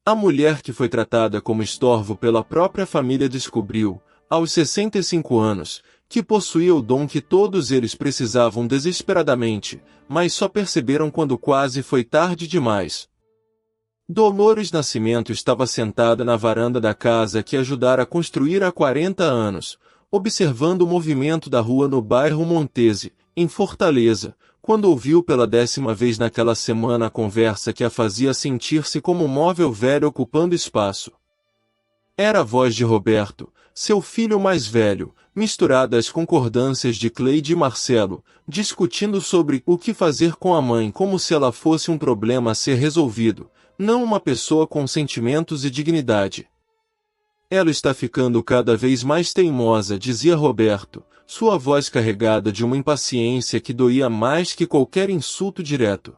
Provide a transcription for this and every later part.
A mulher que foi tratada como estorvo pela própria família descobriu, aos 65 anos, que possuía o dom que todos eles precisavam desesperadamente, mas só perceberam quando quase foi tarde demais. Dolores Nascimento estava sentada na varanda da casa que ajudara a construir há 40 anos, observando o movimento da rua no bairro Montese, em Fortaleza, quando ouviu pela 10ª vez naquela semana a conversa que a fazia sentir-se como um móvel velho ocupando espaço. Era a voz de Roberto, seu filho mais velho, misturada às concordâncias de Cleide e Marcelo, discutindo sobre o que fazer com a mãe como se ela fosse um problema a ser resolvido, não uma pessoa com sentimentos e dignidade. Ela está ficando cada vez mais teimosa, dizia Roberto, sua voz carregada de uma impaciência que doía mais que qualquer insulto direto.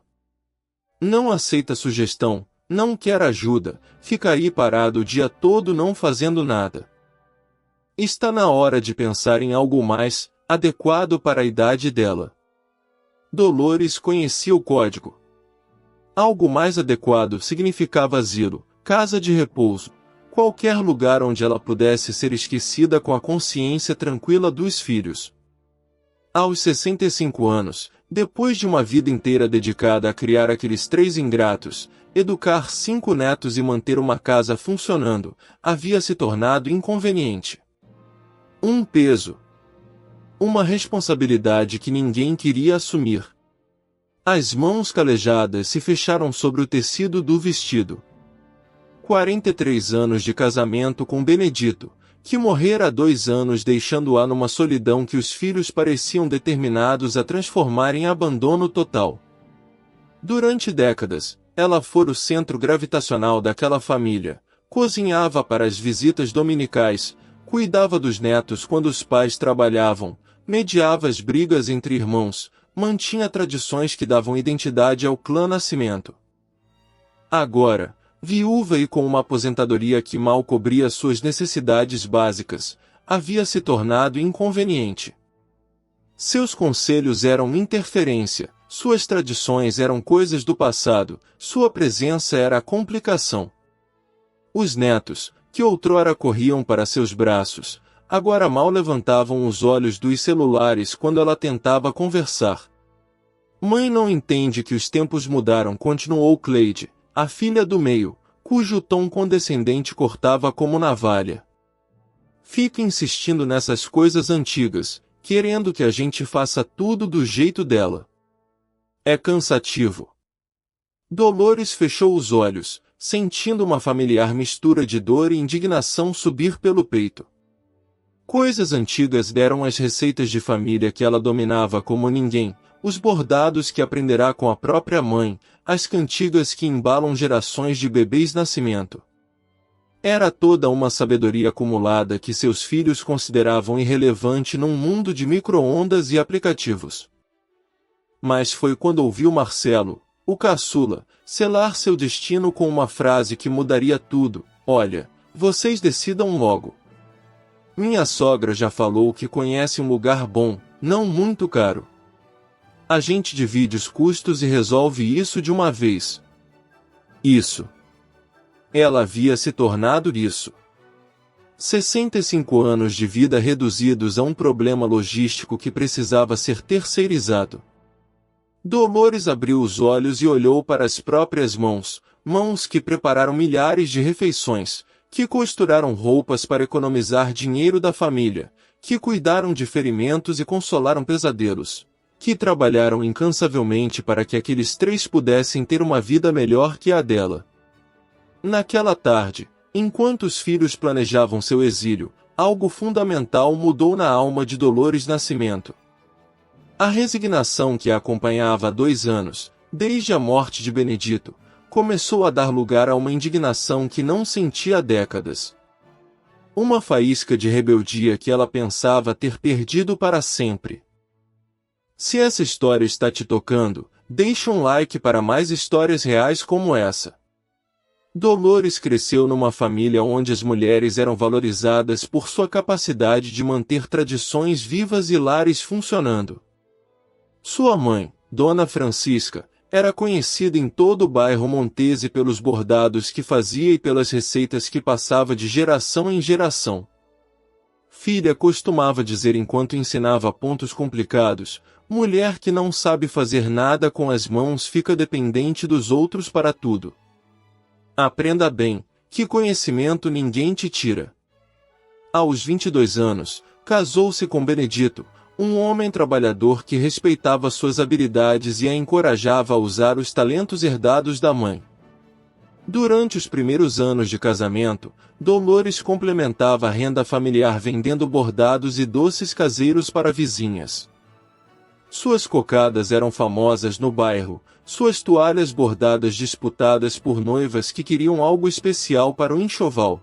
Não aceita sugestão, não quer ajuda, fica aí parado o dia todo não fazendo nada. Está na hora de pensar em algo mais adequado para a idade dela. Dolores conhecia o código. Algo mais adequado significava asilo, casa de repouso, qualquer lugar onde ela pudesse ser esquecida com a consciência tranquila dos filhos. Aos 65 anos, depois de uma vida inteira dedicada a criar aqueles 3 ingratos, educar 5 netos e manter uma casa funcionando, havia se tornado inconveniente. Um peso. Uma responsabilidade que ninguém queria assumir. As mãos calejadas se fecharam sobre o tecido do vestido. 43 anos de casamento com Benedito, que morrera há 2 anos deixando-a numa solidão que os filhos pareciam determinados a transformar em abandono total. Durante décadas, ela fora o centro gravitacional daquela família, cozinhava para as visitas dominicais, cuidava dos netos quando os pais trabalhavam, mediava as brigas entre irmãos, mantinha tradições que davam identidade ao clã Nascimento. Agora, viúva e com uma aposentadoria que mal cobria suas necessidades básicas, havia se tornado inconveniente. Seus conselhos eram interferência, suas tradições eram coisas do passado, sua presença era a complicação. Os netos, que outrora corriam para seus braços, agora mal levantavam os olhos dos celulares quando ela tentava conversar. Mãe não entende que os tempos mudaram, continuou Cleide, a filha do meio, cujo tom condescendente cortava como navalha. Fica insistindo nessas coisas antigas, querendo que a gente faça tudo do jeito dela. É cansativo. Dolores fechou os olhos, sentindo uma familiar mistura de dor e indignação subir pelo peito. Coisas antigas deram as receitas de família que ela dominava como ninguém, os bordados que aprenderá com a própria mãe, as cantigas que embalam gerações de bebês nascimento. Era toda uma sabedoria acumulada que seus filhos consideravam irrelevante num mundo de micro-ondas e aplicativos. Mas foi quando ouviu Marcelo, o caçula, selar seu destino com uma frase que mudaria tudo: olha, vocês decidam logo. Minha sogra já falou que conhece um lugar bom, não muito caro. A gente divide os custos e resolve isso de uma vez. Isso. Ela havia se tornado isso. 65 anos de vida reduzidos a um problema logístico que precisava ser terceirizado. Dolores abriu os olhos e olhou para as próprias mãos, mãos que prepararam milhares de refeições, que costuraram roupas para economizar dinheiro da família, que cuidaram de ferimentos e consolaram pesadelos, que trabalharam incansavelmente para que aqueles 3 pudessem ter uma vida melhor que a dela. Naquela tarde, enquanto os filhos planejavam seu exílio, algo fundamental mudou na alma de Dolores Nascimento. A resignação que a acompanhava há 2 anos, desde a morte de Benedito, começou a dar lugar a uma indignação que não sentia há décadas. Uma faísca de rebeldia que ela pensava ter perdido para sempre. Se essa história está te tocando, deixe um like para mais histórias reais como essa. Dolores cresceu numa família onde as mulheres eram valorizadas por sua capacidade de manter tradições vivas e lares funcionando. Sua mãe, Dona Francisca, Era conhecida em todo o bairro Montese pelos bordados que fazia e pelas receitas que passava de geração em geração. Filha costumava dizer enquanto ensinava pontos complicados: mulher que não sabe fazer nada com as mãos fica dependente dos outros para tudo. Aprenda bem, que conhecimento ninguém te tira. Aos 22 anos, casou-se com Benedito, um homem trabalhador que respeitava suas habilidades e a encorajava a usar os talentos herdados da mãe. Durante os primeiros anos de casamento, Dolores complementava a renda familiar vendendo bordados e doces caseiros para vizinhas. Suas cocadas eram famosas no bairro, suas toalhas bordadas disputadas por noivas que queriam algo especial para o enxoval.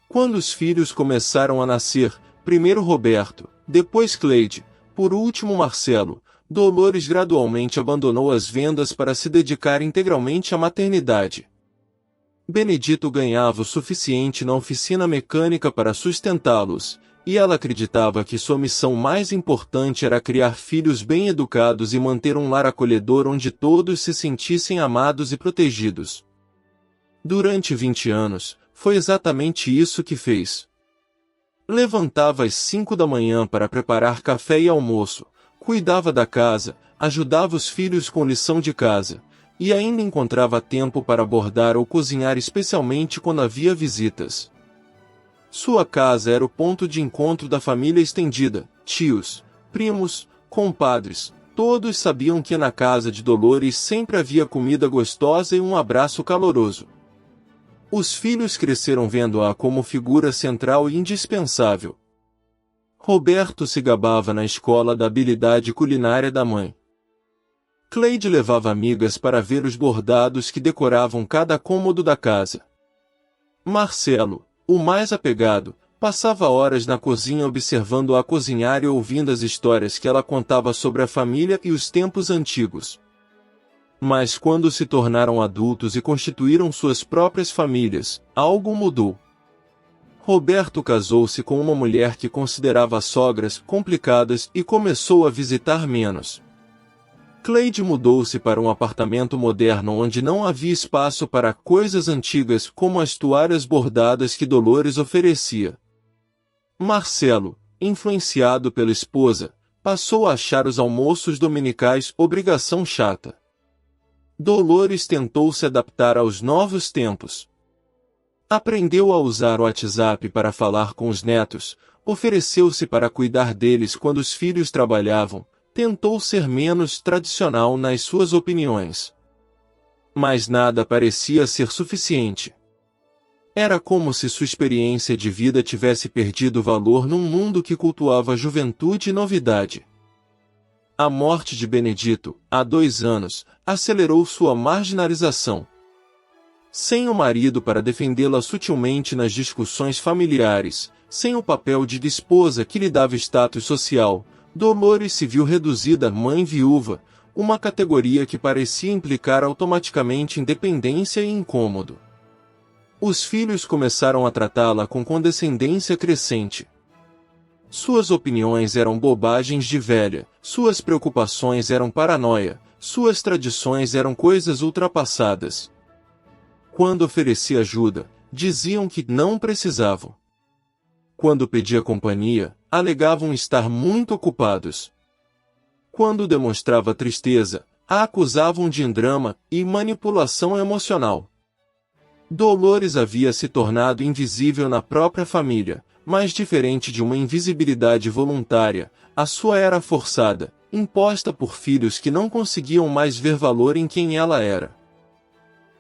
Quando os filhos começaram a nascer, primeiro Roberto, depois Cleide, por último Marcelo, Dolores gradualmente abandonou as vendas para se dedicar integralmente à maternidade. Benedito ganhava o suficiente na oficina mecânica para sustentá-los, e ela acreditava que sua missão mais importante era criar filhos bem educados e manter um lar acolhedor onde todos se sentissem amados e protegidos. Durante 20 anos, foi exatamente isso que fez. Levantava às 5 da manhã para preparar café e almoço, cuidava da casa, ajudava os filhos com lição de casa, e ainda encontrava tempo para bordar ou cozinhar, especialmente quando havia visitas. Sua casa era o ponto de encontro da família estendida, tios, primos, compadres, todos sabiam que na casa de Dolores sempre havia comida gostosa e um abraço caloroso. Os filhos cresceram vendo-a como figura central e indispensável. Roberto se gabava na escola da habilidade culinária da mãe. Cleide levava amigas para ver os bordados que decoravam cada cômodo da casa. Marcelo, o mais apegado, passava horas na cozinha observando-a cozinhar e ouvindo as histórias que ela contava sobre a família e os tempos antigos. Mas quando se tornaram adultos e constituíram suas próprias famílias, algo mudou. Roberto casou-se com uma mulher que considerava as sogras complicadas e começou a visitar menos. Cleide mudou-se para um apartamento moderno onde não havia espaço para coisas antigas como as toalhas bordadas que Dolores oferecia. Marcelo, influenciado pela esposa, passou a achar os almoços dominicais obrigação chata. Dolores tentou se adaptar aos novos tempos. Aprendeu a usar o WhatsApp para falar com os netos, ofereceu-se para cuidar deles quando os filhos trabalhavam, tentou ser menos tradicional nas suas opiniões. Mas nada parecia ser suficiente. Era como se sua experiência de vida tivesse perdido valor num mundo que cultuava juventude e novidade. A morte de Benedito, há 2 anos, acelerou sua marginalização. Sem o marido para defendê-la sutilmente nas discussões familiares, sem o papel de esposa que lhe dava status social, Dolores se viu reduzida a mãe viúva, uma categoria que parecia implicar automaticamente independência e incômodo. Os filhos começaram a tratá-la com condescendência crescente. Suas opiniões eram bobagens de velha, suas preocupações eram paranoia, suas tradições eram coisas ultrapassadas. Quando oferecia ajuda, diziam que não precisavam. Quando pedia companhia, alegavam estar muito ocupados. Quando demonstrava tristeza, a acusavam de drama e manipulação emocional. Dolores havia se tornado invisível na própria família, mas diferente de uma invisibilidade voluntária, a sua era forçada, imposta por filhos que não conseguiam mais ver valor em quem ela era.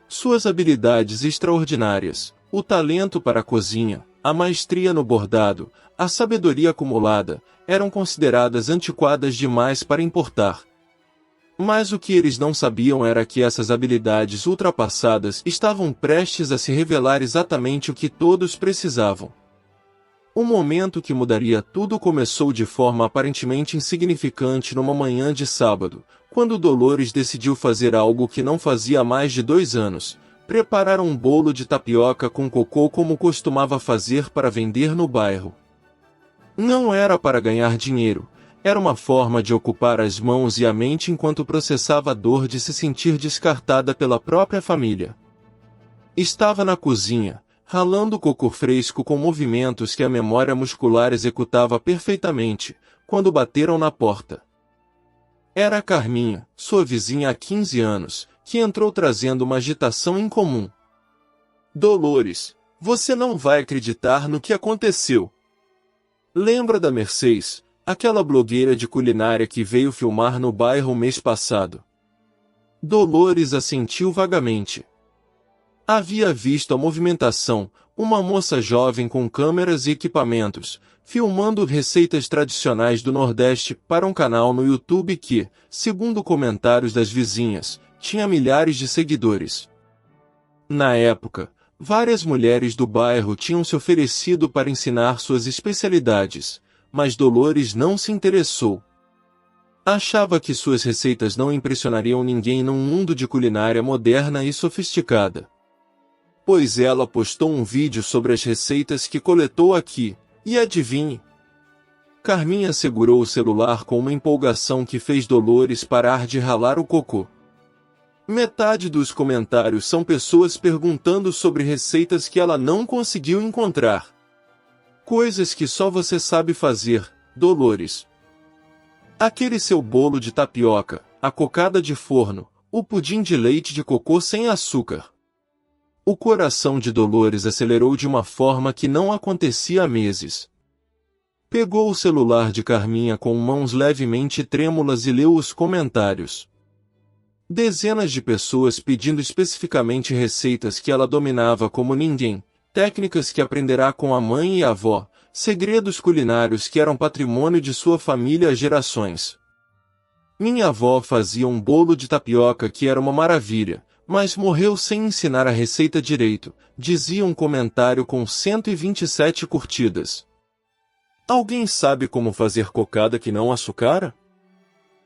Suas habilidades extraordinárias, o talento para a cozinha, a maestria no bordado, a sabedoria acumulada, eram consideradas antiquadas demais para importar. Mas o que eles não sabiam era que essas habilidades ultrapassadas estavam prestes a se revelar exatamente o que todos precisavam. O momento que mudaria tudo começou de forma aparentemente insignificante numa manhã de sábado, quando Dolores decidiu fazer algo que não fazia há mais de 2 anos, preparar um bolo de tapioca com cocô como costumava fazer para vender no bairro. Não era para ganhar dinheiro, Era uma forma de ocupar as mãos e a mente enquanto processava a dor de se sentir descartada pela própria família. Estava na cozinha, ralando o coco fresco com movimentos que a memória muscular executava perfeitamente, quando bateram na porta. Era a Carminha, sua vizinha há 15 anos, que entrou trazendo uma agitação incomum. Dolores, você não vai acreditar no que aconteceu. Lembra da Mercedes, aquela blogueira de culinária que veio filmar no bairro mês passado? Dolores assentiu vagamente. Havia visto a movimentação, uma moça jovem com câmeras e equipamentos, filmando receitas tradicionais do Nordeste para um canal no YouTube que, segundo comentários das vizinhas, tinha milhares de seguidores. Na época, várias mulheres do bairro tinham se oferecido para ensinar suas especialidades, mas Dolores não se interessou. Achava que suas receitas não impressionariam ninguém num mundo de culinária moderna e sofisticada. Pois ela postou um vídeo sobre as receitas que coletou aqui, e adivinhe? Carminha segurou o celular com uma empolgação que fez Dolores parar de ralar o cocô. Metade dos comentários são pessoas perguntando sobre receitas que ela não conseguiu encontrar. Coisas que só você sabe fazer, Dolores. Aquele seu bolo de tapioca, a cocada de forno, o pudim de leite de cocô sem açúcar. O coração de Dolores acelerou de uma forma que não acontecia há meses. Pegou o celular de Carminha com mãos levemente trêmulas e leu os comentários. Dezenas de pessoas pedindo especificamente receitas que ela dominava como ninguém, técnicas que aprenderá com a mãe e a avó, segredos culinários que eram patrimônio de sua família há gerações. Minha avó fazia um bolo de tapioca que era uma maravilha, mas morreu sem ensinar a receita direito, dizia um comentário com 127 curtidas. Alguém sabe como fazer cocada que não açucara?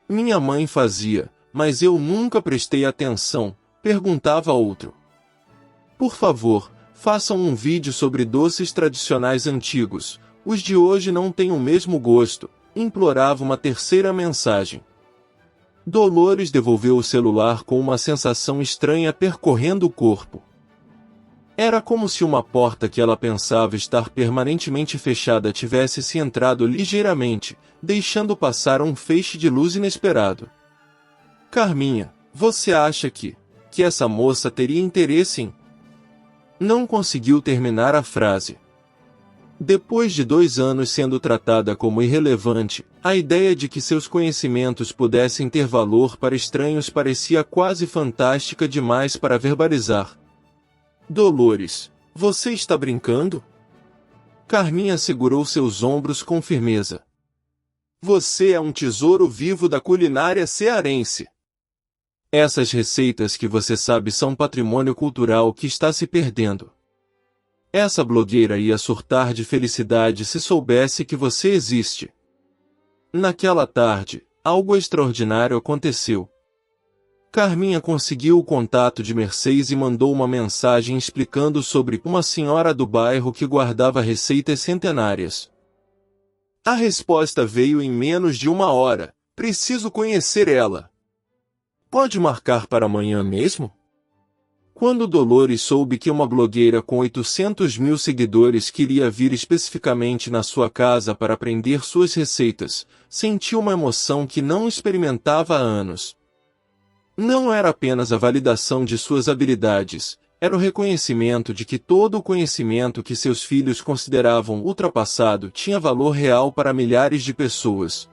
Minha mãe fazia, mas eu nunca prestei atenção, perguntava outro. Por favor, façam um vídeo sobre doces tradicionais antigos, os de hoje não têm o mesmo gosto, implorava uma terceira mensagem. Dolores devolveu o celular com uma sensação estranha percorrendo o corpo. Era como se uma porta que ela pensava estar permanentemente fechada tivesse se entrado ligeiramente, deixando passar um feixe de luz inesperado. Carminha, você acha que essa moça teria interesse em... Não conseguiu terminar a frase. Depois de 2 anos sendo tratada como irrelevante, a ideia de que seus conhecimentos pudessem ter valor para estranhos parecia quase fantástica demais para verbalizar. Dolores, você está brincando? Carminha segurou seus ombros com firmeza. Você é um tesouro vivo da culinária cearense. Essas receitas que você sabe são patrimônio cultural que está se perdendo. Essa blogueira ia surtar de felicidade se soubesse que você existe. Naquela tarde, algo extraordinário aconteceu. Carminha conseguiu o contato de Mercedes e mandou uma mensagem explicando sobre uma senhora do bairro que guardava receitas centenárias. A resposta veio em menos de 1 hora. Preciso conhecer ela. Pode marcar para amanhã mesmo? Quando Dolores soube que uma blogueira com 800 mil seguidores queria vir especificamente na sua casa para aprender suas receitas, sentiu uma emoção que não experimentava há anos. Não era apenas a validação de suas habilidades, era o reconhecimento de que todo o conhecimento que seus filhos consideravam ultrapassado tinha valor real para milhares de pessoas.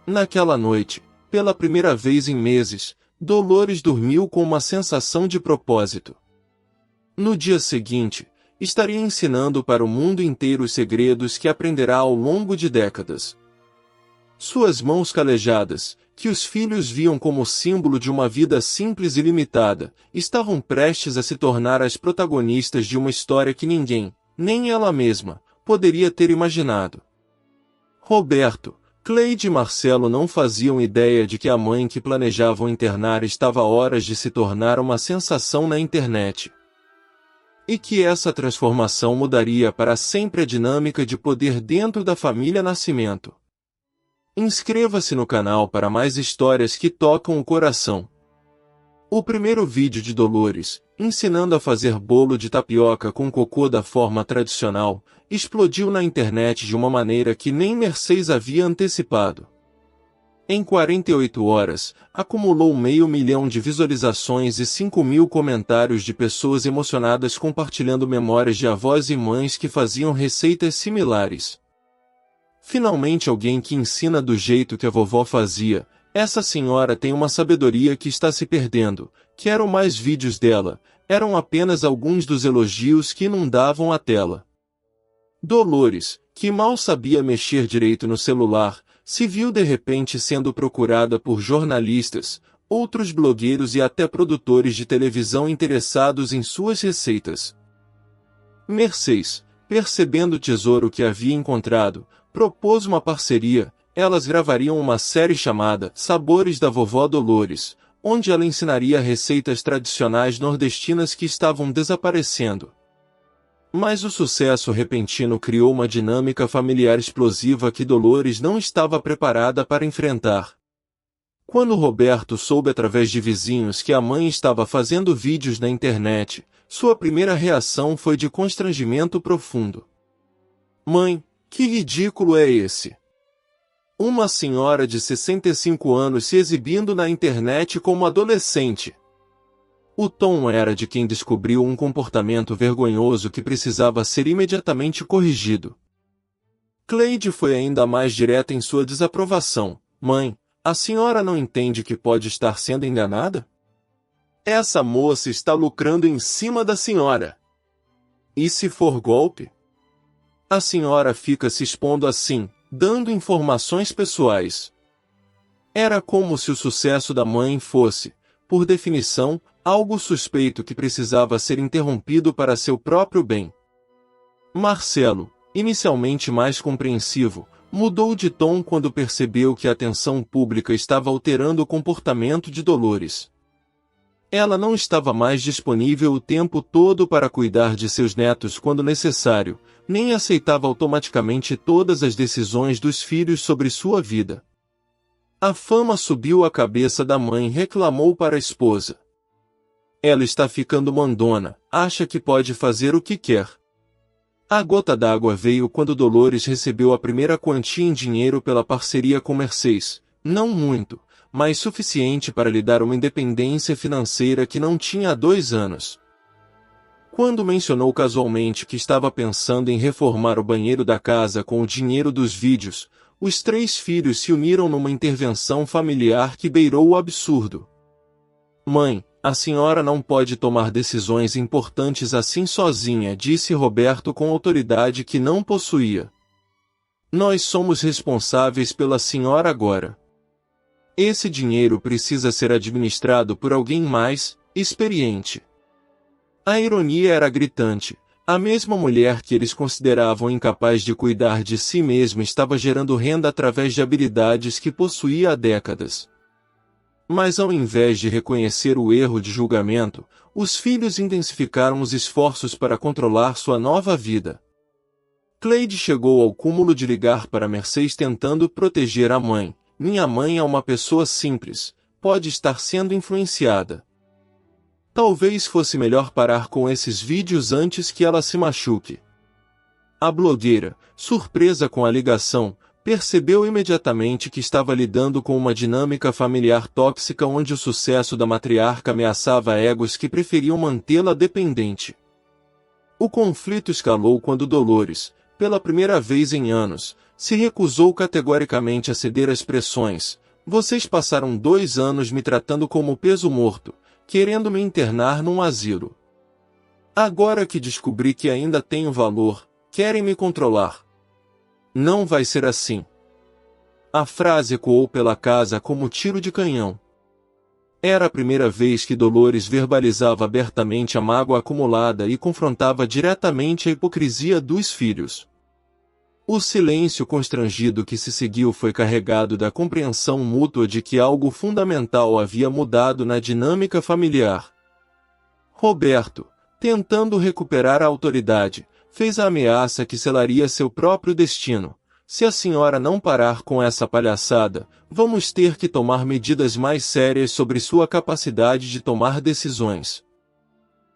Naquela noite, pela primeira vez em meses, Dolores dormiu com uma sensação de propósito. No dia seguinte, estaria ensinando para o mundo inteiro os segredos que aprenderá ao longo de décadas. Suas mãos calejadas, que os filhos viam como símbolo de uma vida simples e limitada, estavam prestes a se tornar as protagonistas de uma história que ninguém, nem ela mesma, poderia ter imaginado. Roberto, Cleide e Marcelo não faziam ideia de que a mãe que planejavam internar estava a horas de se tornar uma sensação na internet. E que essa transformação mudaria para sempre a dinâmica de poder dentro da família Nascimento. Inscreva-se no canal para mais histórias que tocam o coração. O primeiro vídeo de Dolores, ensinando a fazer bolo de tapioca com cocô da forma tradicional, explodiu na internet de uma maneira que nem Mercedes havia antecipado. Em 48 horas, acumulou 500 mil de visualizações e 5.000 comentários de pessoas emocionadas compartilhando memórias de avós e mães que faziam receitas similares. Finalmente alguém que ensina do jeito que a vovó fazia. Essa senhora tem uma sabedoria que está se perdendo. Quero mais vídeos dela. Eram apenas alguns dos elogios que inundavam a tela. Dolores, que mal sabia mexer direito no celular, se viu de repente sendo procurada por jornalistas, outros blogueiros e até produtores de televisão interessados em suas receitas. Mercedes, percebendo o tesouro que havia encontrado, propôs uma parceria. Elas gravariam uma série chamada Sabores da Vovó Dolores, onde ela ensinaria receitas tradicionais nordestinas que estavam desaparecendo. Mas o sucesso repentino criou uma dinâmica familiar explosiva que Dolores não estava preparada para enfrentar. Quando Roberto soube através de vizinhos que a mãe estava fazendo vídeos na internet, sua primeira reação foi de constrangimento profundo. Mãe, que ridículo é esse? Uma senhora de 65 anos se exibindo na internet como adolescente. O tom era de quem descobriu um comportamento vergonhoso que precisava ser imediatamente corrigido. Cleide foi ainda mais direta em sua desaprovação. Mãe, a senhora não entende que pode estar sendo enganada? Essa moça está lucrando em cima da senhora. E se for golpe? A senhora fica se expondo assim, dando informações pessoais. Era como se o sucesso da mãe fosse, por definição, algo suspeito que precisava ser interrompido para seu próprio bem. Marcelo, inicialmente mais compreensivo, mudou de tom quando percebeu que a atenção pública estava alterando o comportamento de Dolores. Ela não estava mais disponível o tempo todo para cuidar de seus netos quando necessário, nem aceitava automaticamente todas as decisões dos filhos sobre sua vida. A fama subiu à cabeça da mãe e reclamou para a esposa. Ela está ficando mandona, acha que pode fazer o que quer. A gota d'água veio quando Dolores recebeu a primeira quantia em dinheiro pela parceria com Mercedes, não muito, mas suficiente para lhe dar uma independência financeira que não tinha há 2 anos. Quando mencionou casualmente que estava pensando em reformar o banheiro da casa com o dinheiro dos vídeos, os 3 filhos se uniram numa intervenção familiar que beirou o absurdo. Mãe, a senhora não pode tomar decisões importantes assim sozinha, disse Roberto com autoridade que não possuía. Nós somos responsáveis pela senhora agora. Esse dinheiro precisa ser administrado por alguém mais experiente. A ironia era gritante. A mesma mulher que eles consideravam incapaz de cuidar de si mesma estava gerando renda através de habilidades que possuía há décadas. Mas ao invés de reconhecer o erro de julgamento, os filhos intensificaram os esforços para controlar sua nova vida. Cleide chegou ao cúmulo de ligar para Mercedes tentando proteger a mãe. Minha mãe é uma pessoa simples, pode estar sendo influenciada. Talvez fosse melhor parar com esses vídeos antes que ela se machuque. A blogueira, surpresa com a ligação, percebeu imediatamente que estava lidando com uma dinâmica familiar tóxica onde o sucesso da matriarca ameaçava egos que preferiam mantê-la dependente. O conflito escalou quando Dolores, pela primeira vez em anos, se recusou categoricamente a ceder às pressões. Vocês passaram 2 anos me tratando como peso morto, querendo me internar num asilo. Agora que descobri que ainda tenho valor, querem me controlar. Não vai ser assim. A frase ecoou pela casa como tiro de canhão. Era a primeira vez que Dolores verbalizava abertamente a mágoa acumulada e confrontava diretamente a hipocrisia dos filhos. O silêncio constrangido que se seguiu foi carregado da compreensão mútua de que algo fundamental havia mudado na dinâmica familiar. Roberto, tentando recuperar a autoridade, fez a ameaça que selaria seu próprio destino. se a senhora não parar com essa palhaçada, vamos ter que tomar medidas mais sérias sobre sua capacidade de tomar decisões.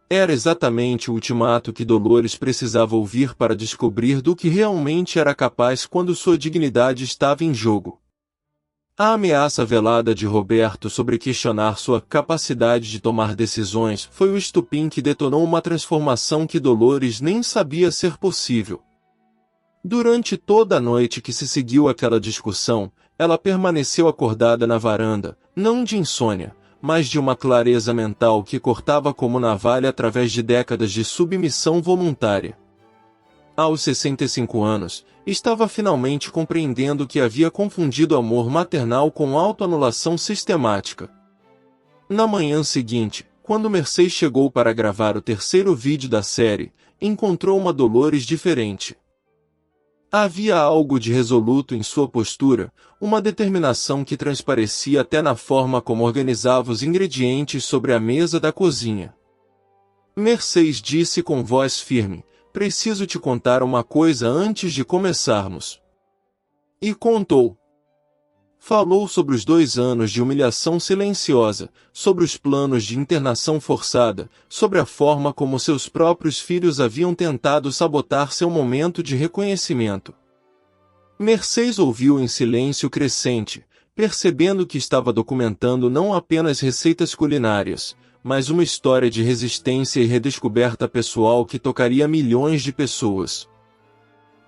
Era exatamente o ultimato que Dolores precisava ouvir para descobrir do que realmente era capaz quando sua dignidade estava em jogo. A ameaça velada de Roberto sobre questionar sua capacidade de tomar decisões foi o estupim que detonou uma transformação que Dolores nem sabia ser possível. Durante toda a noite que se seguiu àquela discussão, ela permaneceu acordada na varanda, não de insônia, mas de uma clareza mental que cortava como navalha através de décadas de submissão voluntária. Aos 65 anos, estava finalmente compreendendo que havia confundido amor maternal com autoanulação sistemática. Na manhã seguinte, quando Mercedes chegou para gravar o terceiro vídeo da série, encontrou uma Dolores diferente. Havia algo de resoluto em sua postura, uma determinação que transparecia até na forma como organizava os ingredientes sobre a mesa da cozinha. Mercedes disse com voz firme: "Preciso te contar uma coisa antes de começarmos." E contou. Falou sobre os 2 anos de humilhação silenciosa, sobre os planos de internação forçada, sobre a forma como seus próprios filhos haviam tentado sabotar seu momento de reconhecimento. Mercedes ouviu em silêncio crescente, percebendo que estava documentando não apenas receitas culinárias, mas uma história de resistência e redescoberta pessoal que tocaria milhões de pessoas.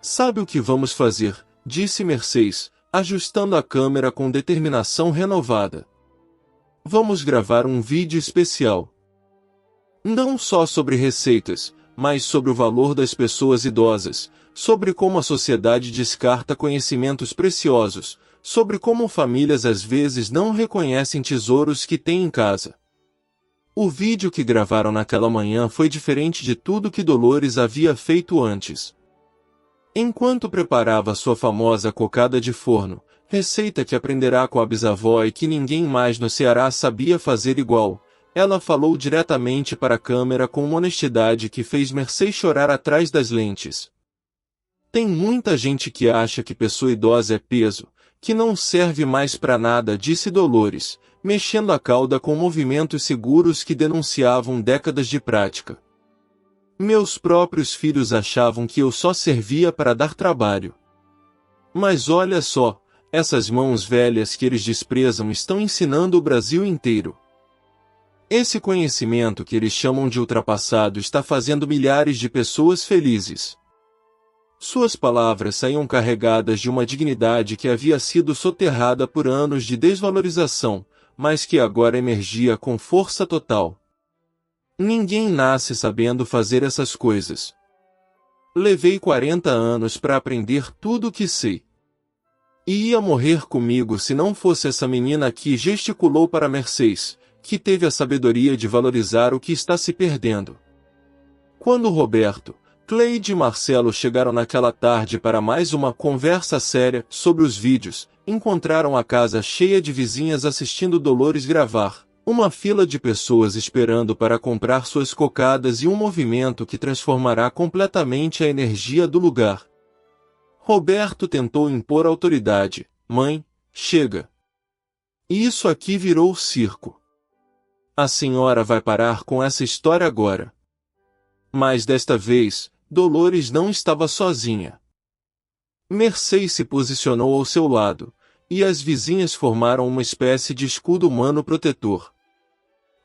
"Sabe o que vamos fazer?", disse Mercedes, ajustando a câmera com determinação renovada. "Vamos gravar um vídeo especial. Não só sobre receitas, mas sobre o valor das pessoas idosas, sobre como a sociedade descarta conhecimentos preciosos, sobre como famílias às vezes não reconhecem tesouros que têm em casa." O vídeo que gravaram naquela manhã foi diferente de tudo que Dolores havia feito antes. Enquanto preparava sua famosa cocada de forno, receita que aprenderá com a bisavó e que ninguém mais no Ceará sabia fazer igual, ela falou diretamente para a câmera com uma honestidade que fez Mercedes chorar atrás das lentes. "Tem muita gente que acha que pessoa idosa é peso, que não serve mais para nada", disse Dolores, mexendo a cauda com movimentos seguros que denunciavam décadas de prática. "Meus próprios filhos achavam que eu só servia para dar trabalho. Mas olha só, essas mãos velhas que eles desprezam estão ensinando o Brasil inteiro. Esse conhecimento que eles chamam de ultrapassado está fazendo milhares de pessoas felizes." Suas palavras saíam carregadas de uma dignidade que havia sido soterrada por anos de desvalorização, mas que agora emergia com força total. "Ninguém nasce sabendo fazer essas coisas. Levei 40 anos para aprender tudo o que sei. E ia morrer comigo se não fosse essa menina que gesticulou para Mercedes, que teve a sabedoria de valorizar o que está se perdendo." Quando Roberto, Cleide e Marcelo chegaram naquela tarde para mais uma conversa séria sobre os vídeos, encontraram a casa cheia de vizinhas assistindo Dolores gravar, uma fila de pessoas esperando para comprar suas cocadas e um movimento que transformará completamente a energia do lugar. Roberto tentou impor autoridade: "Mãe, chega. Isso aqui virou circo. A senhora vai parar com essa história agora." Mas desta vez, Dolores não estava sozinha. Mercedes se posicionou ao seu lado, e as vizinhas formaram uma espécie de escudo humano protetor.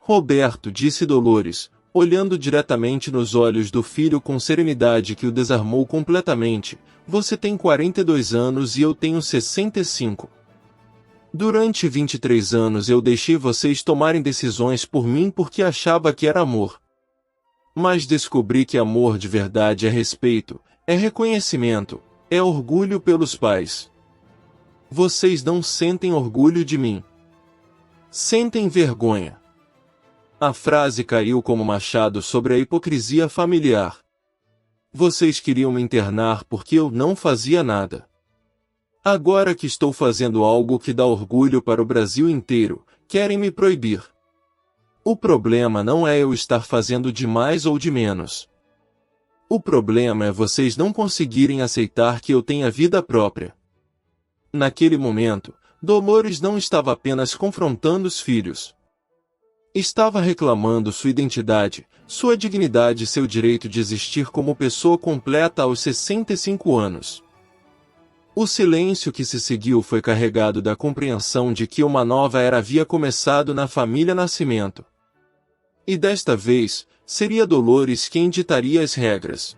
"Roberto", disse Dolores, olhando diretamente nos olhos do filho com serenidade que o desarmou completamente, "você tem 42 anos e eu tenho 65. Durante 23 anos eu deixei vocês tomarem decisões por mim porque achava que era amor. Mas descobri que amor de verdade é respeito, é reconhecimento, é orgulho pelos pais. Vocês não sentem orgulho de mim. Sentem vergonha." A frase caiu como machado sobre a hipocrisia familiar. "Vocês queriam me internar porque eu não fazia nada. Agora que estou fazendo algo que dá orgulho para o Brasil inteiro, querem me proibir. O problema não é eu estar fazendo de mais ou de menos. O problema é vocês não conseguirem aceitar que eu tenha vida própria. Naquele momento, Dolores não estava apenas confrontando os filhos. Estava reclamando sua identidade, sua dignidade e seu direito de existir como pessoa completa aos 65 anos. O silêncio que se seguiu foi carregado da compreensão de que uma nova era havia começado na família Nascimento. E desta vez, seria Dolores quem ditaria as regras.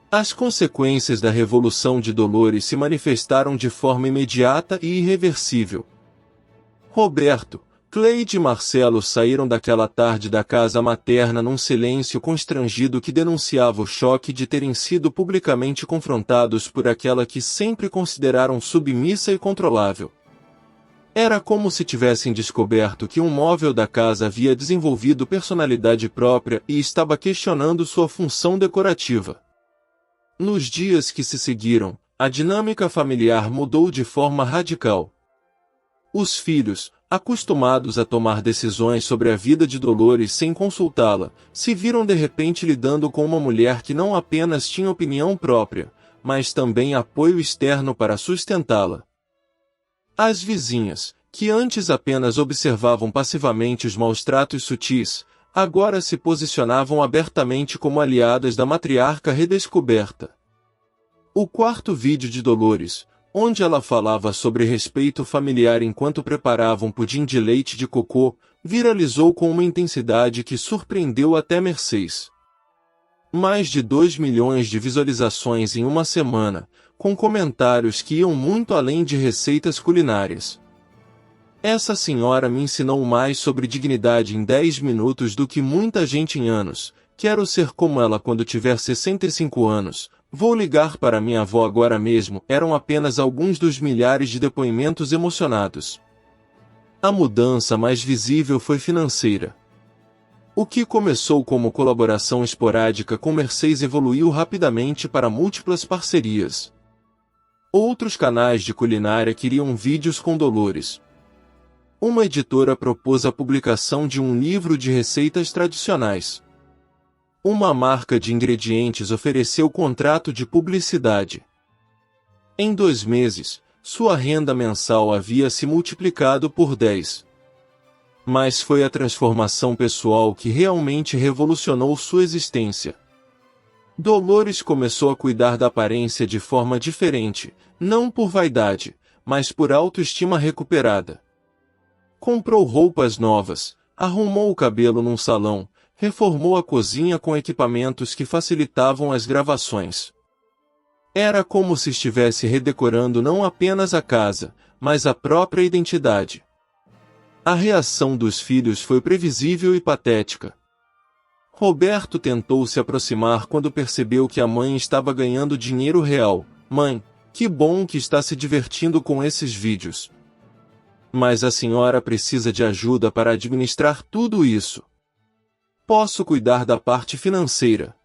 As consequências da Revolução de Dolores se manifestaram de forma imediata e irreversível. Roberto, Cleide e Marcelo saíram daquela tarde da casa materna num silêncio constrangido que denunciava o choque de terem sido publicamente confrontados por aquela que sempre consideraram submissa e controlável. Era como se tivessem descoberto que um móvel da casa havia desenvolvido personalidade própria e estava questionando sua função decorativa. Nos dias que se seguiram, a dinâmica familiar mudou de forma radical. Os filhos, acostumados a tomar decisões sobre a vida de Dolores sem consultá-la, se viram de repente lidando com uma mulher que não apenas tinha opinião própria, mas também apoio externo para sustentá-la. As vizinhas, que antes apenas observavam passivamente os maus-tratos sutis, agora se posicionavam abertamente como aliadas da matriarca redescoberta. O quarto vídeo de Dolores, onde ela falava sobre respeito familiar enquanto preparava um pudim de leite de cocô, viralizou com uma intensidade que surpreendeu até Mercedes. Mais de 2 milhões de visualizações em uma semana, com comentários que iam muito além de receitas culinárias. Essa senhora me ensinou mais sobre dignidade em 10 minutos do que muita gente em anos. Quero ser como ela quando tiver 65 anos. Vou ligar para minha avó agora mesmo. Eram apenas alguns dos milhares de depoimentos emocionados. A mudança mais visível foi financeira. O que começou como colaboração esporádica com Mercedes evoluiu rapidamente para múltiplas parcerias. Outros canais de culinária queriam vídeos com Dolores. Uma editora propôs a publicação de um livro de receitas tradicionais. Uma marca de ingredientes ofereceu contrato de publicidade. Em 2 meses, sua renda mensal havia se multiplicado por 10. Mas foi a transformação pessoal que realmente revolucionou sua existência. Dolores começou a cuidar da aparência de forma diferente, não por vaidade, mas por autoestima recuperada. Comprou roupas novas, arrumou o cabelo num salão, reformou a cozinha com equipamentos que facilitavam as gravações. Era como se estivesse redecorando não apenas a casa, mas a própria identidade. A reação dos filhos foi previsível e patética. Roberto tentou se aproximar quando percebeu que a mãe estava ganhando dinheiro real. Mãe, que bom que está se divertindo com esses vídeos. Mas a senhora precisa de ajuda para administrar tudo isso. Posso cuidar da parte financeira.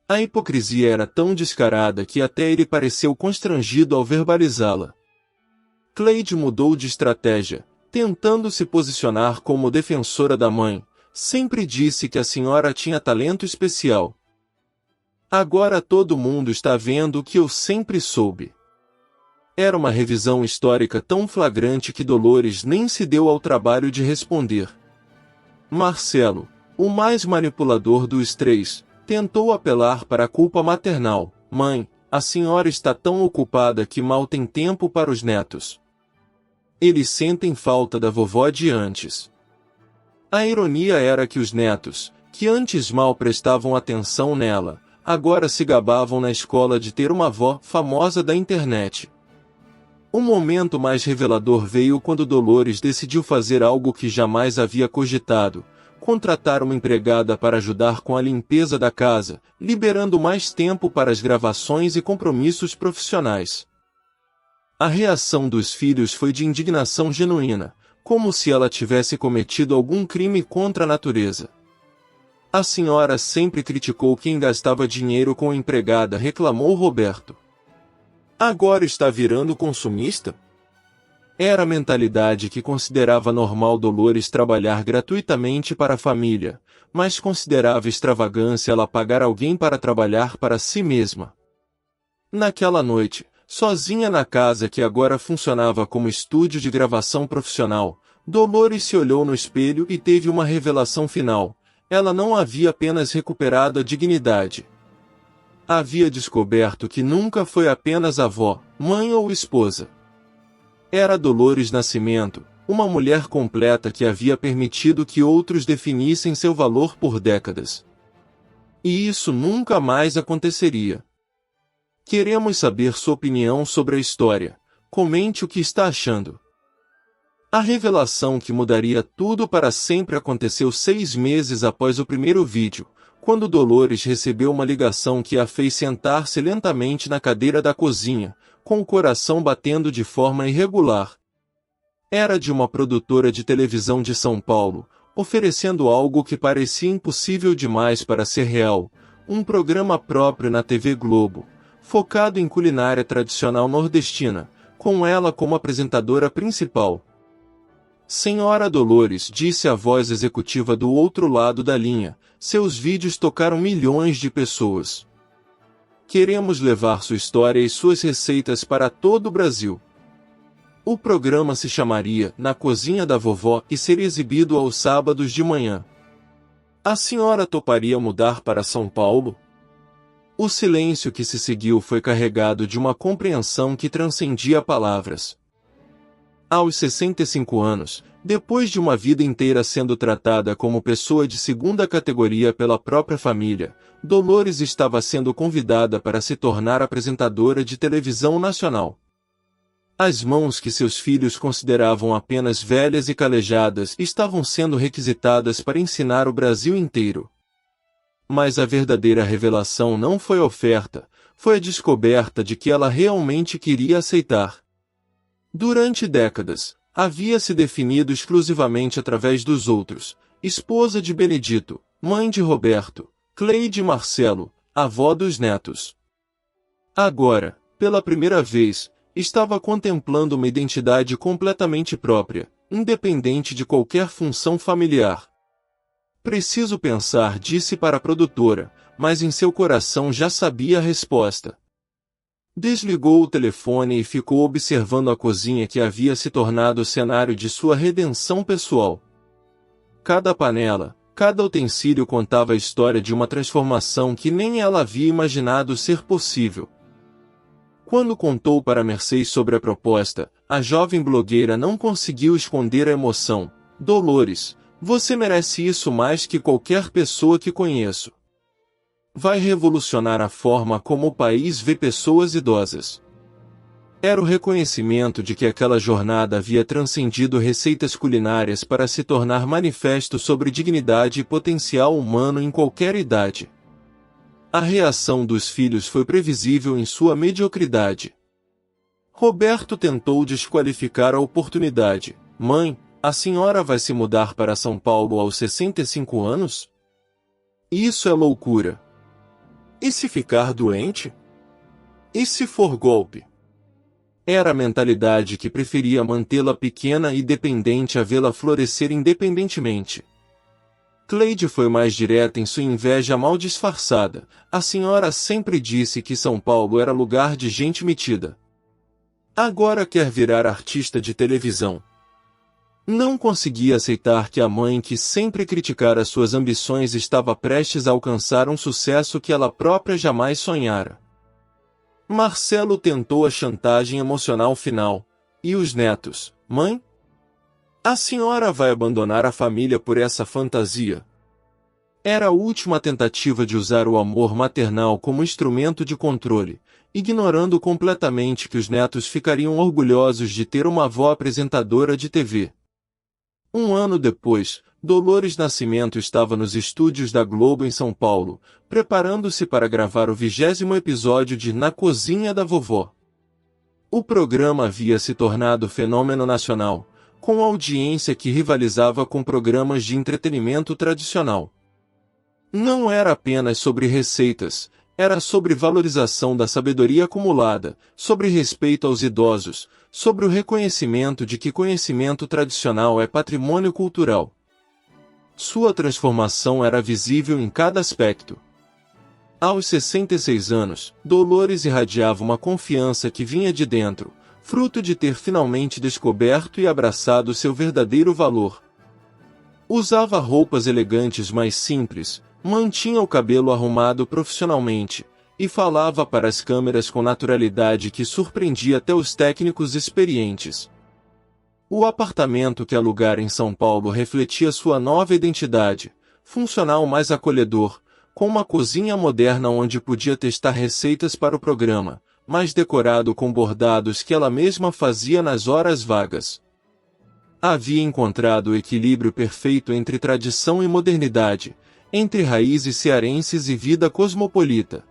A hipocrisia era tão descarada que até ele pareceu constrangido ao verbalizá-la. Cleide mudou de estratégia, tentando se posicionar como defensora da mãe. Sempre disse que a senhora tinha talento especial. Agora todo mundo está vendo o que eu sempre soube. Era uma revisão histórica tão flagrante que Dolores nem se deu ao trabalho de responder. Marcelo, o mais manipulador dos 3, tentou apelar para a culpa maternal. Mãe, a senhora está tão ocupada que mal tem tempo para os netos. Eles sentem falta da vovó de antes. A ironia era que os netos, que antes mal prestavam atenção nela, agora se gabavam na escola de ter uma avó famosa da internet. O momento mais revelador veio quando Dolores decidiu fazer algo que jamais havia cogitado: contratar uma empregada para ajudar com a limpeza da casa, liberando mais tempo para as gravações e compromissos profissionais. A reação dos filhos foi de indignação genuína, como se ela tivesse cometido algum crime contra a natureza. A senhora sempre criticou quem gastava dinheiro com a empregada, reclamou Roberto. Agora está virando consumista? Era a mentalidade que considerava normal Dolores trabalhar gratuitamente para a família, mas considerava extravagância ela pagar alguém para trabalhar para si mesma. Naquela noite, sozinha na casa que agora funcionava como estúdio de gravação profissional, Dolores se olhou no espelho e teve uma revelação final. Ela não havia apenas recuperado a dignidade. Havia descoberto que nunca foi apenas avó, mãe ou esposa. Era Dolores Nascimento, uma mulher completa que havia permitido que outros definissem seu valor por décadas. E isso nunca mais aconteceria. Queremos saber sua opinião sobre a história. Comente o que está achando. A revelação que mudaria tudo para sempre aconteceu 6 meses após o primeiro vídeo, quando Dolores recebeu uma ligação que a fez sentar-se lentamente na cadeira da cozinha, com o coração batendo de forma irregular. Era de uma produtora de televisão de São Paulo, oferecendo algo que parecia impossível demais para ser real, um programa próprio na TV Globo, focado em culinária tradicional nordestina, com ela como apresentadora principal. Senhora Dolores, disse a voz executiva do outro lado da linha, seus vídeos tocaram milhões de pessoas. Queremos levar sua história e suas receitas para todo o Brasil. O programa se chamaria Na Cozinha da Vovó e seria exibido aos sábados de manhã. A senhora toparia mudar para São Paulo? O silêncio que se seguiu foi carregado de uma compreensão que transcendia palavras. Aos 65 anos, depois de uma vida inteira sendo tratada como pessoa de segunda categoria pela própria família, Dolores estava sendo convidada para se tornar apresentadora de televisão nacional. As mãos que seus filhos consideravam apenas velhas e calejadas estavam sendo requisitadas para ensinar o Brasil inteiro. Mas a verdadeira revelação não foi a oferta, foi a descoberta de que ela realmente queria aceitar. Durante décadas, havia se definido exclusivamente através dos outros, esposa de Benedito, mãe de Roberto, Cleide e Marcelo, avó dos netos. Agora, pela primeira vez, estava contemplando uma identidade completamente própria, independente de qualquer função familiar. Preciso pensar, disse para a produtora, mas em seu coração já sabia a resposta. Desligou o telefone e ficou observando a cozinha que havia se tornado o cenário de sua redenção pessoal. Cada panela, cada utensílio contava a história de uma transformação que nem ela havia imaginado ser possível. Quando contou para Mercedes sobre a proposta, a jovem blogueira não conseguiu esconder a emoção. Dolores, você merece isso mais que qualquer pessoa que conheço. Vai revolucionar a forma como o país vê pessoas idosas. Era o reconhecimento de que aquela jornada havia transcendido receitas culinárias para se tornar manifesto sobre dignidade e potencial humano em qualquer idade. A reação dos filhos foi previsível em sua mediocridade. Roberto tentou desqualificar a oportunidade. Mãe, a senhora vai se mudar para São Paulo aos 65 anos? Isso é loucura. E se ficar doente? E se for golpe? Era a mentalidade que preferia mantê-la pequena e dependente a vê-la florescer independentemente. Cleide foi mais direta em sua inveja mal disfarçada. A senhora sempre disse que São Paulo era lugar de gente metida. Agora quer virar artista de televisão. Não conseguia aceitar que a mãe que sempre criticara suas ambições estava prestes a alcançar um sucesso que ela própria jamais sonhara. Marcelo tentou a chantagem emocional final. E os netos, mãe? A senhora vai abandonar a família por essa fantasia? Era a última tentativa de usar o amor maternal como instrumento de controle, ignorando completamente que os netos ficariam orgulhosos de ter uma avó apresentadora de TV. Um ano depois, Dolores Nascimento estava nos estúdios da Globo em São Paulo, preparando-se para gravar o 20º episódio de Na Cozinha da Vovó. O programa havia se tornado fenômeno nacional, com audiência que rivalizava com programas de entretenimento tradicional. Não era apenas sobre receitas, Era sobre valorização da sabedoria acumulada, sobre respeito aos idosos, sobre o reconhecimento de que conhecimento tradicional é patrimônio cultural. Sua transformação era visível em cada aspecto. Aos 66 anos, Dolores irradiava uma confiança que vinha de dentro, fruto de ter finalmente descoberto e abraçado seu verdadeiro valor. Usava roupas elegantes mais simples, mantinha o cabelo arrumado profissionalmente, e falava para as câmeras com naturalidade que surpreendia até os técnicos experientes. O apartamento que alugara em São Paulo refletia sua nova identidade, funcional mais acolhedor, com uma cozinha moderna onde podia testar receitas para o programa, mas decorado com bordados que ela mesma fazia nas horas vagas. Havia encontrado o equilíbrio perfeito entre tradição e modernidade, entre raízes cearenses e vida cosmopolita.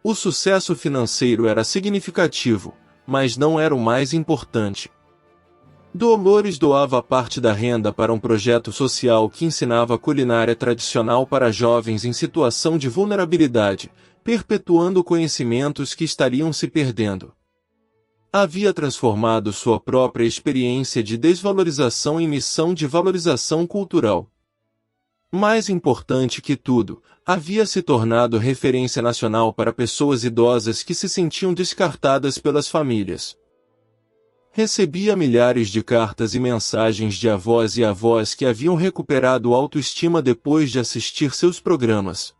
O sucesso financeiro era significativo, mas não era o mais importante. Dolores doava parte da renda para um projeto social que ensinava culinária tradicional para jovens em situação de vulnerabilidade, perpetuando conhecimentos que estariam se perdendo. Havia transformado sua própria experiência de desvalorização em missão de valorização cultural. Mais importante que tudo, havia se tornado referência nacional para pessoas idosas que se sentiam descartadas pelas famílias. Recebia milhares de cartas e mensagens de avós e avós que haviam recuperado autoestima depois de assistir seus programas.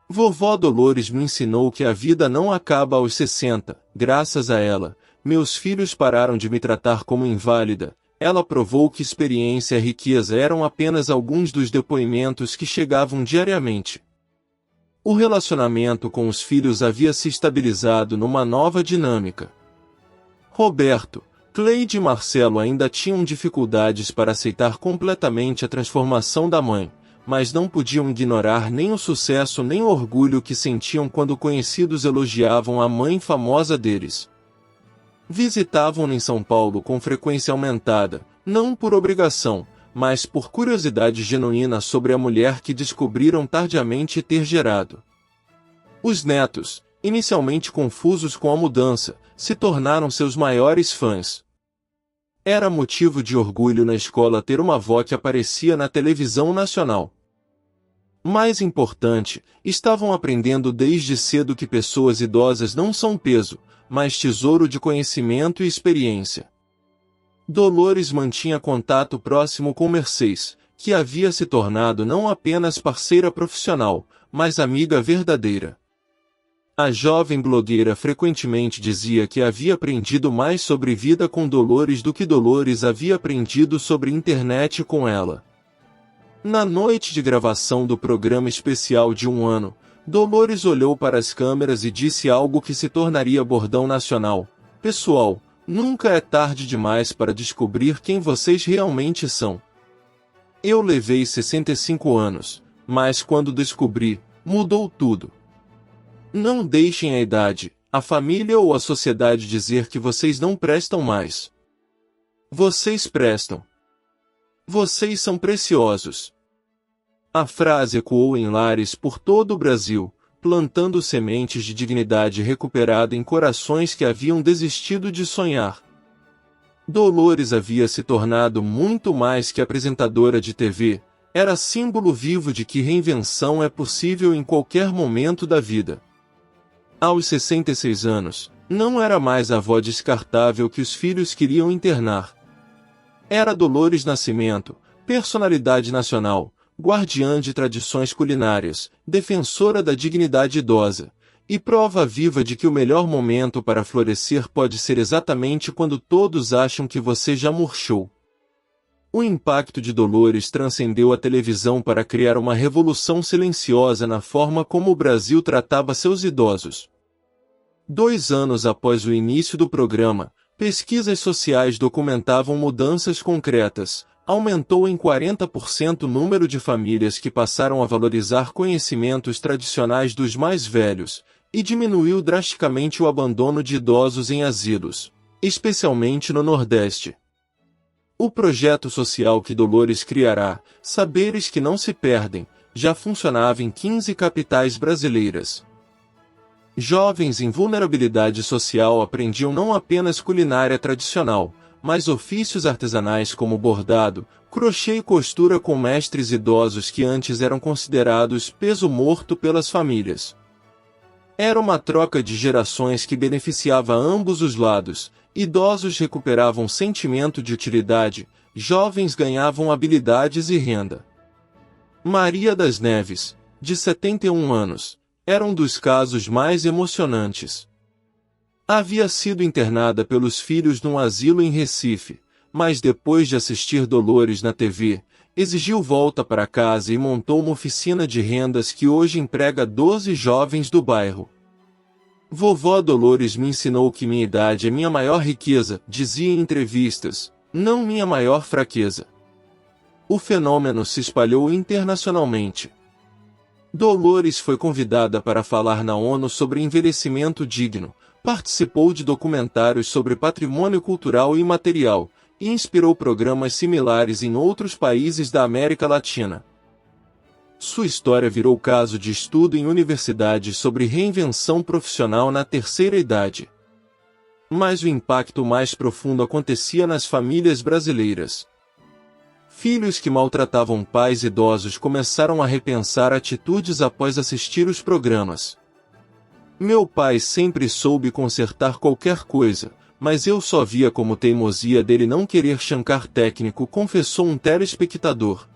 Vovó Dolores me ensinou que a vida não acaba aos 60, graças a ela, meus filhos pararam de me tratar como inválida. Ela provou que experiência e riqueza eram apenas alguns dos depoimentos que chegavam diariamente. O relacionamento com os filhos havia se estabilizado numa nova dinâmica. Roberto, Cleide e Marcelo ainda tinham dificuldades para aceitar completamente a transformação da mãe, mas não podiam ignorar nem o sucesso nem o orgulho que sentiam quando conhecidos elogiavam a mãe famosa deles. Visitavam-no em São Paulo com frequência aumentada, não por obrigação, mas por curiosidade genuína sobre a mulher que descobriram tardiamente ter gerado. Os netos, inicialmente confusos com a mudança, se tornaram seus maiores fãs. Era motivo de orgulho na escola ter uma avó que aparecia na televisão nacional. Mais importante, estavam aprendendo desde cedo que pessoas idosas não são peso, mas tesouro de conhecimento e experiência. Dolores mantinha contato próximo com Mercedes, que havia se tornado não apenas parceira profissional, mas amiga verdadeira. A jovem blogueira frequentemente dizia que havia aprendido mais sobre vida com Dolores do que Dolores havia aprendido sobre internet com ela. Na noite de gravação do programa especial de 1 ano, Dolores olhou para as câmeras e disse algo que se tornaria bordão nacional: "Pessoal, nunca é tarde demais para descobrir quem vocês realmente são." Eu levei 65 anos, mas quando descobri, mudou tudo. Não deixem a idade, a família ou a sociedade dizer que vocês não prestam mais. Vocês prestam. Vocês são preciosos. A frase ecoou em lares por todo o Brasil, plantando sementes de dignidade recuperada em corações que haviam desistido de sonhar. Dolores havia se tornado muito mais que apresentadora de TV, era símbolo vivo de que reinvenção é possível em qualquer momento da vida. Aos 66 anos, não era mais a avó descartável que os filhos queriam internar. Era Dolores Nascimento, personalidade nacional, guardiã de tradições culinárias, defensora da dignidade idosa, e prova viva de que o melhor momento para florescer pode ser exatamente quando todos acham que você já murchou. O impacto de Dolores transcendeu a televisão para criar uma revolução silenciosa na forma como o Brasil tratava seus idosos. 2 anos após o início do programa, pesquisas sociais documentavam mudanças concretas. Aumentou em 40% o número de famílias que passaram a valorizar conhecimentos tradicionais dos mais velhos, e diminuiu drasticamente o abandono de idosos em asilos, especialmente no Nordeste. O projeto social que Dolores criará, Saberes que Não Se Perdem, já funcionava em 15 capitais brasileiras. Jovens em vulnerabilidade social aprendiam não apenas culinária tradicional, mas ofícios artesanais como bordado, crochê e costura com mestres idosos que antes eram considerados peso morto pelas famílias. Era uma troca de gerações que beneficiava ambos os lados. Idosos recuperavam sentimento de utilidade, jovens ganhavam habilidades e renda. Maria das Neves, de 71 anos, era um dos casos mais emocionantes. Havia sido internada pelos filhos num asilo em Recife, mas depois de assistir Dolores na TV, exigiu volta para casa e montou uma oficina de rendas que hoje emprega 12 jovens do bairro. Vovó Dolores me ensinou que minha idade é minha maior riqueza, dizia em entrevistas, não minha maior fraqueza. O fenômeno se espalhou internacionalmente. Dolores foi convidada para falar na ONU sobre envelhecimento digno, participou de documentários sobre patrimônio cultural e imaterial, e inspirou programas similares em outros países da América Latina. Sua história virou caso de estudo em universidades sobre reinvenção profissional na terceira idade. Mas o impacto mais profundo acontecia nas famílias brasileiras. Filhos que maltratavam pais idosos começaram a repensar atitudes após assistir os programas. Meu pai sempre soube consertar qualquer coisa, mas eu só via como teimosia dele não querer chancar técnico, confessou um telespectador.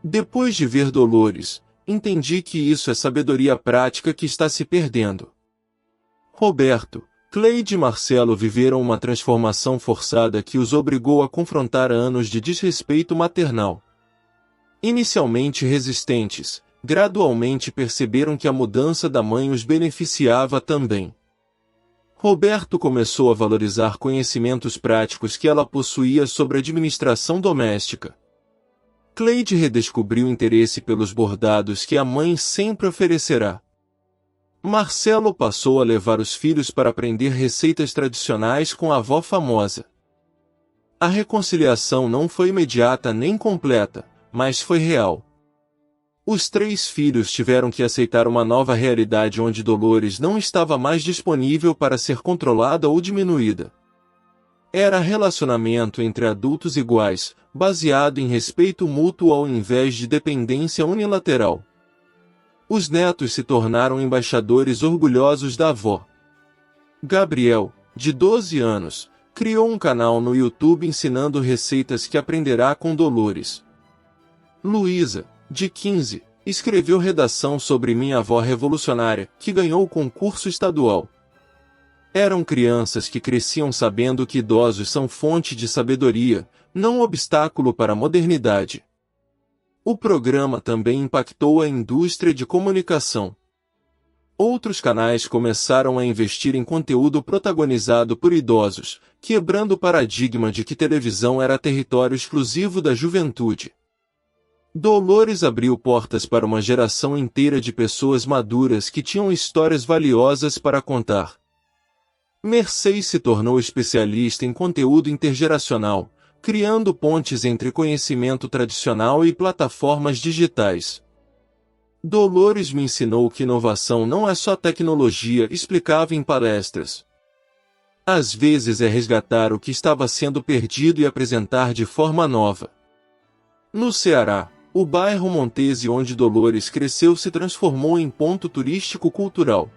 Depois de ver Dolores, entendi que isso é sabedoria prática que está se perdendo. Roberto, Cleide e Marcelo viveram uma transformação forçada que os obrigou a confrontar anos de desrespeito maternal. Inicialmente resistentes, gradualmente perceberam que a mudança da mãe os beneficiava também. Roberto começou a valorizar conhecimentos práticos que ela possuía sobre administração doméstica. Cleide redescobriu interesse pelos bordados que a mãe sempre oferecerá. Marcelo passou a levar os filhos para aprender receitas tradicionais com a avó famosa. A reconciliação não foi imediata nem completa, mas foi real. Os 3 filhos tiveram que aceitar uma nova realidade onde Dolores não estava mais disponível para ser controlada ou diminuída. Era relacionamento entre adultos iguais, baseado em respeito mútuo ao invés de dependência unilateral. Os netos se tornaram embaixadores orgulhosos da avó. Gabriel, de 12 anos, criou um canal no YouTube ensinando receitas que aprenderá com Dolores. Luísa, de 15, escreveu redação sobre Minha Avó Revolucionária, que ganhou o concurso estadual. Eram crianças que cresciam sabendo que idosos são fonte de sabedoria, não obstáculo para a modernidade. O programa também impactou a indústria de comunicação. Outros canais começaram a investir em conteúdo protagonizado por idosos, quebrando o paradigma de que televisão era território exclusivo da juventude. Dolores abriu portas para uma geração inteira de pessoas maduras que tinham histórias valiosas para contar. Mercedes se tornou especialista em conteúdo intergeracional, criando pontes entre conhecimento tradicional e plataformas digitais. Dolores me ensinou que inovação não é só tecnologia, explicava em palestras. Às vezes é resgatar o que estava sendo perdido e apresentar de forma nova. No Ceará, o bairro Montese onde Dolores cresceu se transformou em ponto turístico cultural.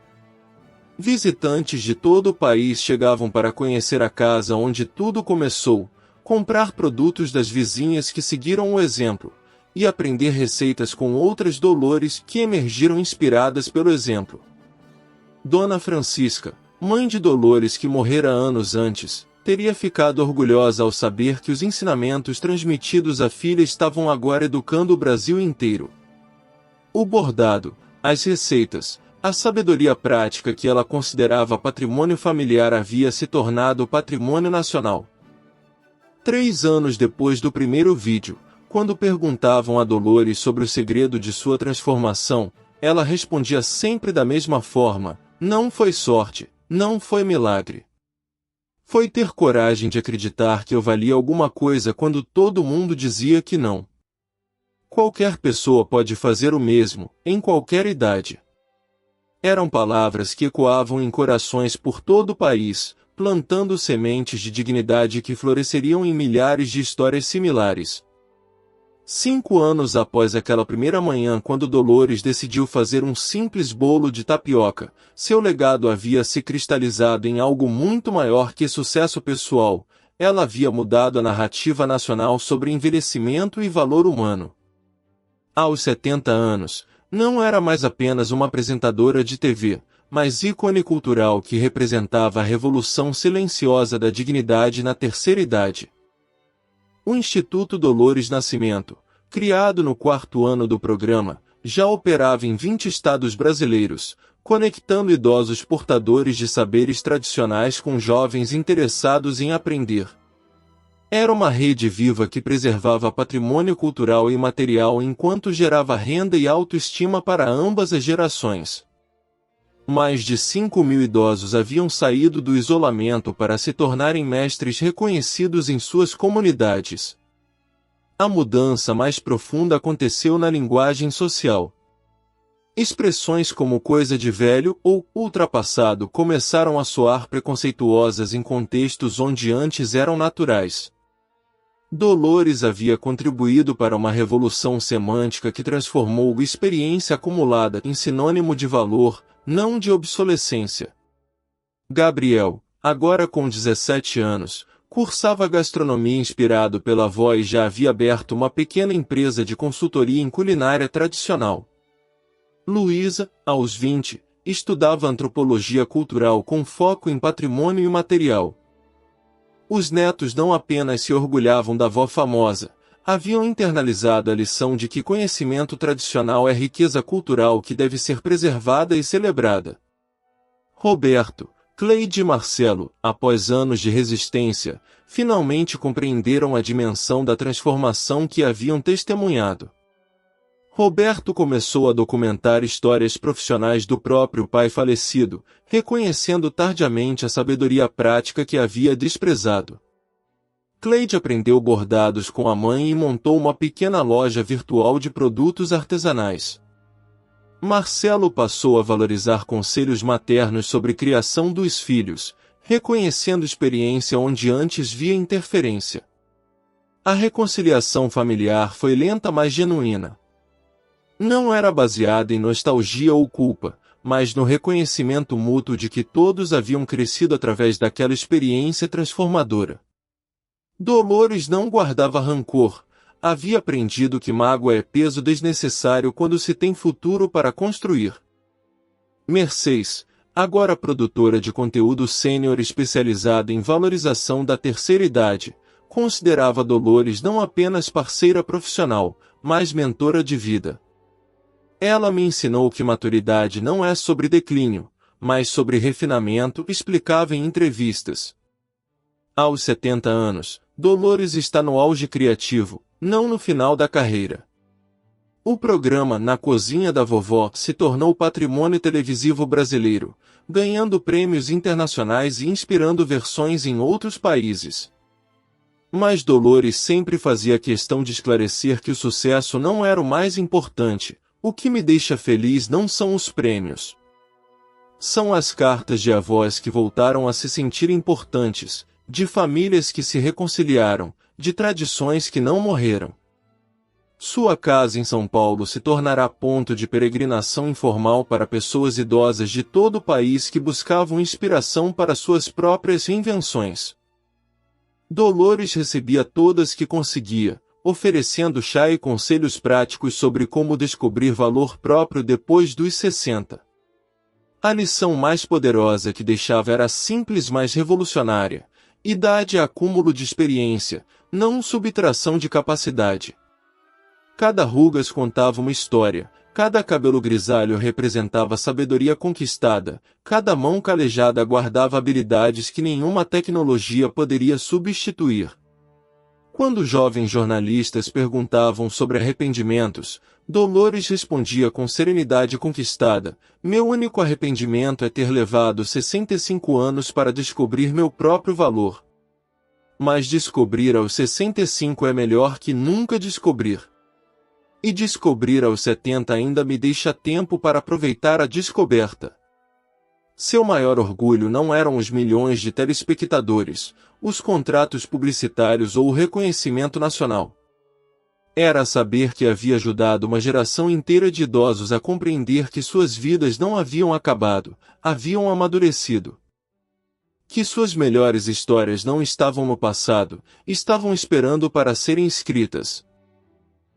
Visitantes de todo o país chegavam para conhecer a casa onde tudo começou, comprar produtos das vizinhas que seguiram o exemplo, e aprender receitas com outras Dolores que emergiram inspiradas pelo exemplo. Dona Francisca, mãe de Dolores que morrera anos antes, teria ficado orgulhosa ao saber que os ensinamentos transmitidos à filha estavam agora educando o Brasil inteiro. O bordado, as receitas, a sabedoria prática que ela considerava patrimônio familiar havia se tornado patrimônio nacional. 3 anos depois do primeiro vídeo, quando perguntavam a Dolores sobre o segredo de sua transformação, ela respondia sempre da mesma forma: não foi sorte, não foi milagre. Foi ter coragem de acreditar que eu valia alguma coisa quando todo mundo dizia que não. Qualquer pessoa pode fazer o mesmo, em qualquer idade. Eram palavras que ecoavam em corações por todo o país, plantando sementes de dignidade que floresceriam em milhares de histórias similares. 5 anos após aquela primeira manhã, quando Dolores decidiu fazer um simples bolo de tapioca, seu legado havia se cristalizado em algo muito maior que sucesso pessoal. Ela havia mudado a narrativa nacional sobre envelhecimento e valor humano. Aos 70 anos, não era mais apenas uma apresentadora de TV, mas ícone cultural que representava a revolução silenciosa da dignidade na terceira idade. O Instituto Dolores Nascimento, criado no 4º ano do programa, já operava em 20 estados brasileiros, conectando idosos portadores de saberes tradicionais com jovens interessados em aprender. Era uma rede viva que preservava patrimônio cultural e material enquanto gerava renda e autoestima para ambas as gerações. Mais de 5.000 idosos haviam saído do isolamento para se tornarem mestres reconhecidos em suas comunidades. A mudança mais profunda aconteceu na linguagem social. Expressões como coisa de velho ou ultrapassado começaram a soar preconceituosas em contextos onde antes eram naturais. Dolores havia contribuído para uma revolução semântica que transformou a experiência acumulada em sinônimo de valor, não de obsolescência. Gabriel, agora com 17 anos, cursava gastronomia inspirado pela avó e já havia aberto uma pequena empresa de consultoria em culinária tradicional. Luísa, aos 20, estudava antropologia cultural com foco em patrimônio imaterial. Os netos não apenas se orgulhavam da avó famosa, haviam internalizado a lição de que conhecimento tradicional é riqueza cultural que deve ser preservada e celebrada. Roberto, Cleide e Marcelo, após anos de resistência, finalmente compreenderam a dimensão da transformação que haviam testemunhado. Roberto começou a documentar histórias profissionais do próprio pai falecido, reconhecendo tardiamente a sabedoria prática que havia desprezado. Cleide aprendeu bordados com a mãe e montou uma pequena loja virtual de produtos artesanais. Marcelo passou a valorizar conselhos maternos sobre criação dos filhos, reconhecendo experiência onde antes via interferência. A reconciliação familiar foi lenta, mas genuína. Não era baseada em nostalgia ou culpa, mas no reconhecimento mútuo de que todos haviam crescido através daquela experiência transformadora. Dolores não guardava rancor, havia aprendido que mágoa é peso desnecessário quando se tem futuro para construir. Mercedes, agora produtora de conteúdo sênior especializada em valorização da terceira idade, considerava Dolores não apenas parceira profissional, mas mentora de vida. Ela me ensinou que maturidade não é sobre declínio, mas sobre refinamento, explicava em entrevistas. Aos 70 anos, Dolores está no auge criativo, não no final da carreira. O programa Na Cozinha da Vovó se tornou patrimônio televisivo brasileiro, ganhando prêmios internacionais e inspirando versões em outros países. Mas Dolores sempre fazia questão de esclarecer que o sucesso não era o mais importante. O que me deixa feliz não são os prêmios. São as cartas de avós que voltaram a se sentir importantes, de famílias que se reconciliaram, de tradições que não morreram. Sua casa em São Paulo se tornará ponto de peregrinação informal para pessoas idosas de todo o país que buscavam inspiração para suas próprias invenções. Dolores recebia todas que conseguia, oferecendo chá e conselhos práticos sobre como descobrir valor próprio depois dos 60. A lição mais poderosa que deixava era simples, mas revolucionária. Idade é acúmulo de experiência, não subtração de capacidade. Cada rugas contava uma história, cada cabelo grisalho representava sabedoria conquistada, cada mão calejada guardava habilidades que nenhuma tecnologia poderia substituir. Quando jovens jornalistas perguntavam sobre arrependimentos, Dolores respondia com serenidade conquistada: meu único arrependimento é ter levado 65 anos para descobrir meu próprio valor. Mas descobrir aos 65 é melhor que nunca descobrir. E descobrir aos 70 ainda me deixa tempo para aproveitar a descoberta. Seu maior orgulho não eram os milhões de telespectadores, os contratos publicitários ou o reconhecimento nacional. Era saber que havia ajudado uma geração inteira de idosos a compreender que suas vidas não haviam acabado, haviam amadurecido. Que suas melhores histórias não estavam no passado, estavam esperando para serem escritas.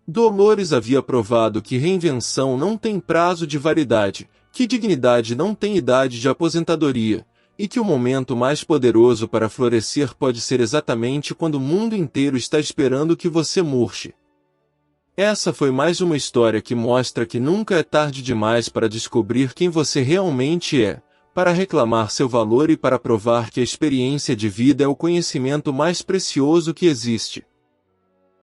Dolores havia provado que reinvenção não tem prazo de validade, que dignidade não tem idade de aposentadoria, e que o momento mais poderoso para florescer pode ser exatamente quando o mundo inteiro está esperando que você murche. Essa foi mais uma história que mostra que nunca é tarde demais para descobrir quem você realmente é, para reclamar seu valor e para provar que a experiência de vida é o conhecimento mais precioso que existe.